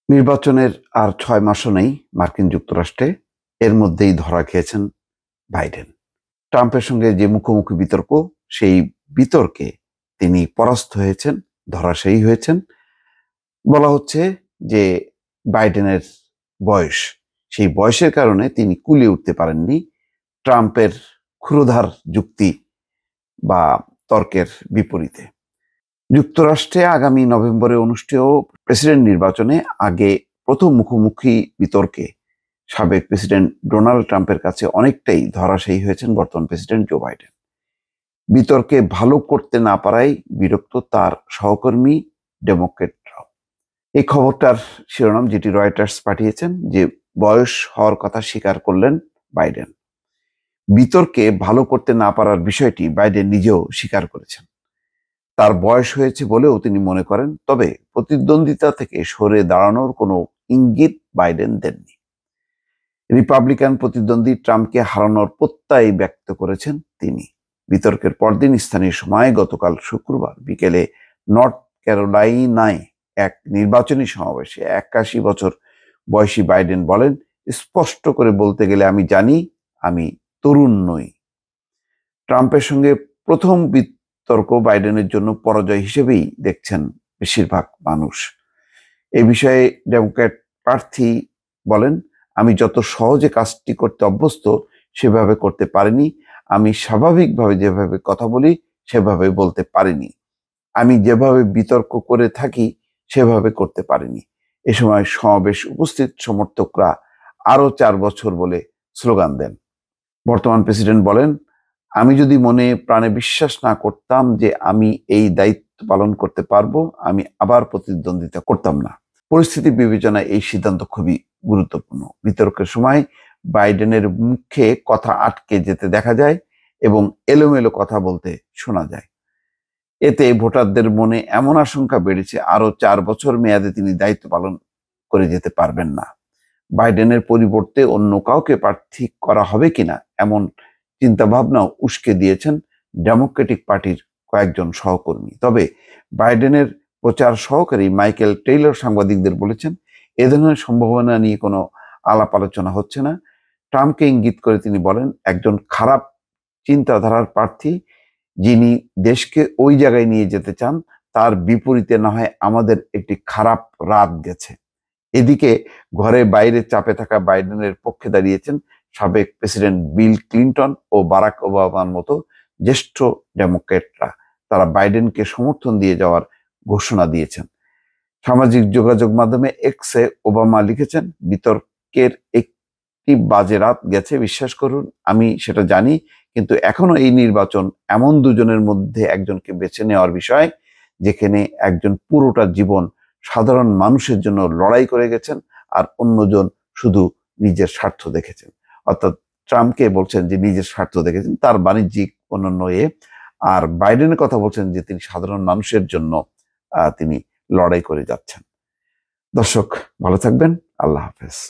নির্বাচনের আর ৬ মাসও নেই মার্কিন যুক্তরাষ্ট্রে। এর মধ্যেই ধরা খেয়েছেন বাইডেন। ট্রাম্পের সঙ্গে যে মুখোমুখি বিতর্ক, সেই বিতর্কে তিনি পরাস্ত হয়েছেন, ধরাশায়ী হয়েছেন। বলা হচ্ছে যে বাইডেনের বয়স, সেই বয়সের কারণে তিনি কুলিয়ে উঠতে পারেননি ট্রাম্পের ক্ষুরধার যুক্তি বা তর্কের বিপরীতে। যুক্তরাষ্ট্রে আগামী নভেম্বরে অনুষ্ঠেয় প্রেসিডেন্ট নির্বাচনে আগে প্রথম মুখোমুখি বিতর্কে সাবেক প্রেসিডেন্ট ডোনাল্ড ট্রাম্পের কাছে অনেকটাই ধরাশায়ী হয়েছেন বর্তমান প্রেসিডেন্ট জো বাইডেন। বিতর্কে ভালো করতে না পারায় বিরক্ত তার সহকর্মী ডেমোক্রেটরাও। এই খবরটার শিরোনাম, যেটি রয়টার্স পাঠিয়েছেন, যে বয়স হওয়ার কথা স্বীকার করলেন বাইডেন। বিতর্কে ভালো করতে না পারার বিষয়টি বাইডেন নিজেও স্বীকার করেছেন। তার বয়স হয়েছে বলেও তিনি মনে করেন, তবে প্রতিদ্বন্দ্বিতা থেকে সরে দাঁড়ানোর কোনো ইঙ্গিত বাইডেন দেননি। রিপাবলিকান প্রতিদ্বন্দ্বী ট্রাম্পকে হারানোর প্রত্যয় ব্যক্ত করেছেন তিনি। বিতর্কের পরদিন স্থানীয় সময় গতকাল শুক্রবার বিকেলে নর্থ ক্যারোলাইনায় এক নির্বাচনী সমাবেশে ৮১ বছর বয়সী বাইডেন বলেন, স্পষ্ট করে বলতে গেলে আমি জানি আমি তরুণ নই। ট্রাম্পের সঙ্গে প্রথম বিতর্ক বাইডেনের জন্য পরাজয় হিসেবেই দেখছেন বেশিরভাগ মানুষ। এ বিষয়ে ডেমোক্র্যাট প্রার্থী বলেন, আমি যত সহজে কাজটি করতে অভ্যস্ত সেভাবে করতে পারিনি। আমি স্বাভাবিকভাবে যেভাবে কথা বলি সেভাবে বলতে পারিনি। আমি যেভাবে বিতর্ক করে থাকি সেভাবে করতে পারিনি। এ সময় সমাবেশ উপস্থিত সমর্থকরা আরো 4 বছর বলে স্লোগান দেন। বর্তমান প্রেসিডেন্ট বলেন, আমি যদি মনে প্রাণে বিশ্বাস না করতাম যে আমি এই দায়িত্ব পালন করতে পারবো, আমি আবার প্রতিদ্বন্দ্বিতা করতাম না। পরিস্থিতি বিবেচনায় এই সিদ্ধান্ত খুবই গুরুত্বপূর্ণ। বিতর্কের সময় বাইডেনের মুখে কথা আটকে যেতে দেখা যায় এবং এলোমেলো কথা বলতে শোনা যায়। এতে ভোটারদের মনে এমন আশঙ্কা বেড়েছে আরো 4 বছর মেয়াদে তিনি দায়িত্ব পালন করে যেতে পারবেন না। বাইডেনের পরিবর্তে অন্য কাউকে প্রার্থী করা হবে কিনা এমন চিন্তাভাবনাও উস্কে দিয়েছেন ডেমোক্রেটিক পার্টির কয়েকজন সহকর্মী। তবে বাইডেনের প্রচার সহকারী মাইকেল টেইলর সাংবাদিকদের বলেছেন, এ ধরনের সম্ভাবনা নিয়ে কোনো আলাপ আলোচনা হচ্ছে না। ট্রাম্পকে ইঙ্গিত করে তিনি বলেন, একজন খারাপ চিন্তাধারার প্রার্থী যিনি দেশকে ওই জায়গায় নিয়ে যেতে চান, তার বিপরীতে না হয় আমাদের একটি খারাপ রাত গেছে। এদিকে ঘরে বাইরে চাপে থাকা বাইডেনের পক্ষে দাঁড়িয়েছেন সাবেক প্রেসিডেন্ট বিল ক্লিন্টন ও বারাক ওবামার মতো জ্যেষ্ঠ ডেমোক্র্যাটরা। তারা বাইডেনকে সমর্থন দিয়ে যাওয়ার ঘোষণা দিয়েছেন। সামাজিক যোগাযোগ মাধ্যমে এক্সে ওবামা লিখেছেন, বিতর্কের একটি বাজে রাত গেছে, বিশ্বাস করুন আমি সেটা জানি, কিন্তু এখনো এই নির্বাচন এমন দুজনের মধ্যে একজনকে বেছে নেওয়ার বিষয়, যেখানে একজন পুরোটা জীবন সাধারণ মানুষের জন্য লড়াই করে গেছেন আর অন্যজন শুধু নিজের স্বার্থ দেখেছেন। অর্থাৎ ট্রাম্পকে বলছেন যে নিজের স্বার্থ দেখেছেন, তার বাণিজ্যিক অন্যান্য আর বাইডেনের কথা বলছেন যে তিনি সাধারণ মানুষের জন্য তিনি লড়াই করে যাচ্ছেন। দর্শক, ভালো থাকবেন। আল্লাহ হাফেজ।